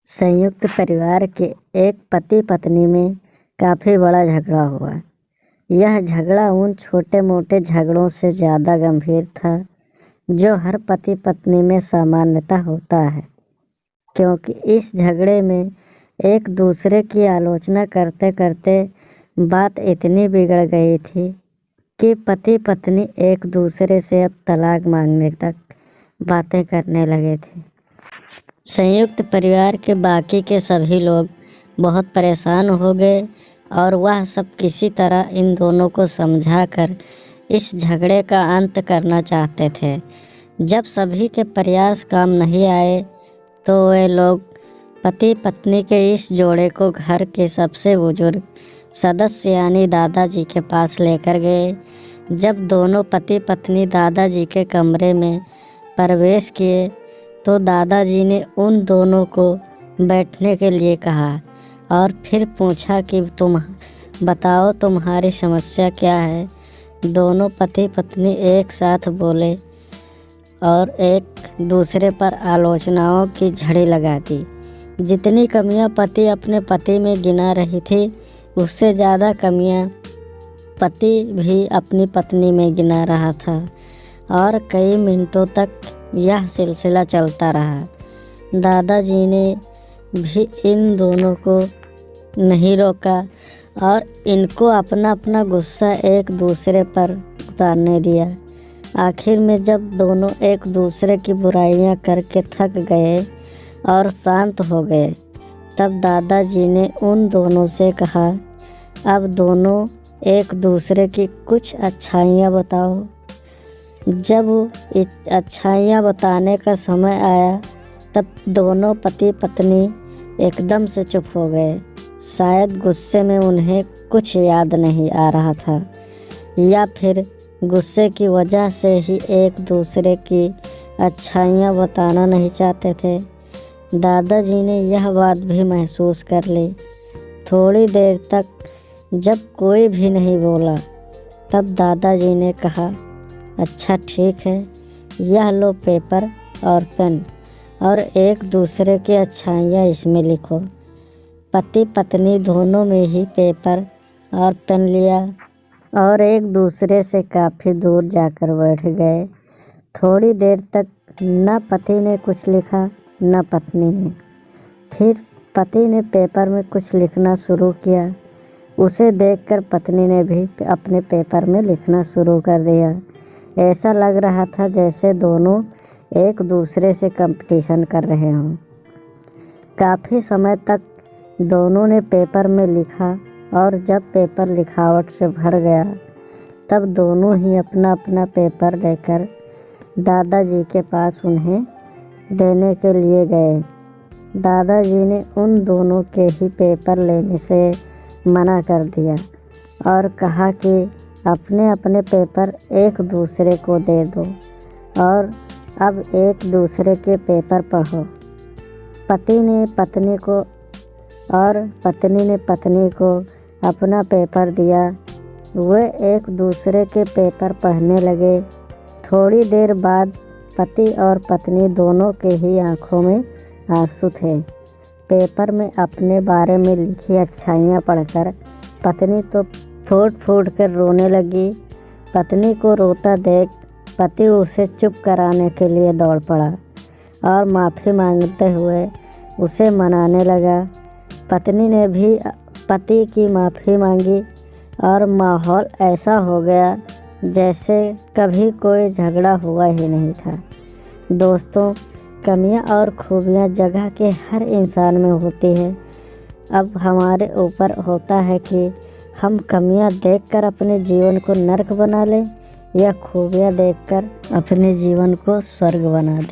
संयुक्त परिवार के एक पति पत्नी में काफ़ी बड़ा झगड़ा हुआ। यह झगड़ा उन छोटे मोटे झगड़ों से ज़्यादा गंभीर था जो हर पति पत्नी में सामान्यतः होता है, क्योंकि इस झगड़े में एक दूसरे की आलोचना करते करते बात इतनी बिगड़ गई थी कि पति पत्नी एक दूसरे से अब तलाक मांगने तक बातें करने लगे थे। संयुक्त परिवार के बाकी के सभी लोग बहुत परेशान हो गए और वह सब किसी तरह इन दोनों को समझाकर इस झगड़े का अंत करना चाहते थे। जब सभी के प्रयास काम नहीं आए तो वे लोग पति पत्नी के इस जोड़े को घर के सबसे बुजुर्ग सदस्य यानी दादाजी के पास लेकर गए। जब दोनों पति पत्नी दादाजी के कमरे में प्रवेश किए तो दादाजी ने उन दोनों को बैठने के लिए कहा और फिर पूछा कि तुम बताओ तुम्हारी समस्या क्या है। दोनों पति पत्नी एक साथ बोले और एक दूसरे पर आलोचनाओं की झड़ी लगा दी। जितनी कमियां पति अपने पति में गिना रही थी, उससे ज़्यादा कमियां पति भी अपनी पत्नी में गिना रहा था और कई मिनटों तक यह सिलसिला चलता रहा। दादाजी ने भी इन दोनों को नहीं रोका और इनको अपना अपना गुस्सा एक दूसरे पर उतारने दिया। आखिर में जब दोनों एक दूसरे की बुराइयां करके थक गए और शांत हो गए, तब दादाजी ने उन दोनों से कहा, अब दोनों एक दूसरे की कुछ अच्छाइयाँ बताओ। जब अच्छाइयाँ बताने का समय आया तब दोनों पति पत्नी एकदम से चुप हो गए। शायद गुस्से में उन्हें कुछ याद नहीं आ रहा था या फिर गुस्से की वजह से ही एक दूसरे की अच्छाइयाँ बताना नहीं चाहते थे। दादाजी ने यह बात भी महसूस कर ली। थोड़ी देर तक जब कोई भी नहीं बोला तब दादाजी ने कहा, अच्छा ठीक है, यह लो पेपर और पेन और एक दूसरे की अच्छाइयाँ इसमें लिखो। पति पत्नी दोनों में ही पेपर और पेन लिया और एक दूसरे से काफ़ी दूर जाकर बैठ गए। थोड़ी देर तक न पति ने कुछ लिखा न पत्नी ने। फिर पति ने पेपर में कुछ लिखना शुरू किया। उसे देखकर पत्नी ने भी अपने पेपर में लिखना शुरू कर दिया। ऐसा लग रहा था जैसे दोनों एक दूसरे से कंपटीशन कर रहे हों। काफ़ी समय तक दोनों ने पेपर में लिखा और जब पेपर लिखावट से भर गया तब दोनों ही अपना अपना पेपर लेकर दादाजी के पास उन्हें देने के लिए गए। दादाजी ने उन दोनों के ही पेपर लेने से मना कर दिया और कहा कि अपने अपने पेपर एक दूसरे को दे दो और अब एक दूसरे के पेपर पढ़ो। पति ने पत्नी को और पत्नी ने पत्नी को अपना पेपर दिया। वे एक दूसरे के पेपर पढ़ने लगे। थोड़ी देर बाद पति और पत्नी दोनों के ही आंखों में आंसू थे। पेपर में अपने बारे में लिखी अच्छाइयाँ पढ़कर पत्नी तो फूट फूट कर रोने लगी। पत्नी को रोता देख पति उसे चुप कराने के लिए दौड़ पड़ा और माफ़ी मांगते हुए उसे मनाने लगा। पत्नी ने भी पति की माफ़ी मांगी और माहौल ऐसा हो गया जैसे कभी कोई झगड़ा हुआ ही नहीं था। दोस्तों, कमियां और खूबियां जगह के हर इंसान में होती है। अब हमारे ऊपर होता है कि हम कमियां देखकर अपने जीवन को नर्क बना लें या खूबियां देखकर अपने जीवन को स्वर्ग बना दें।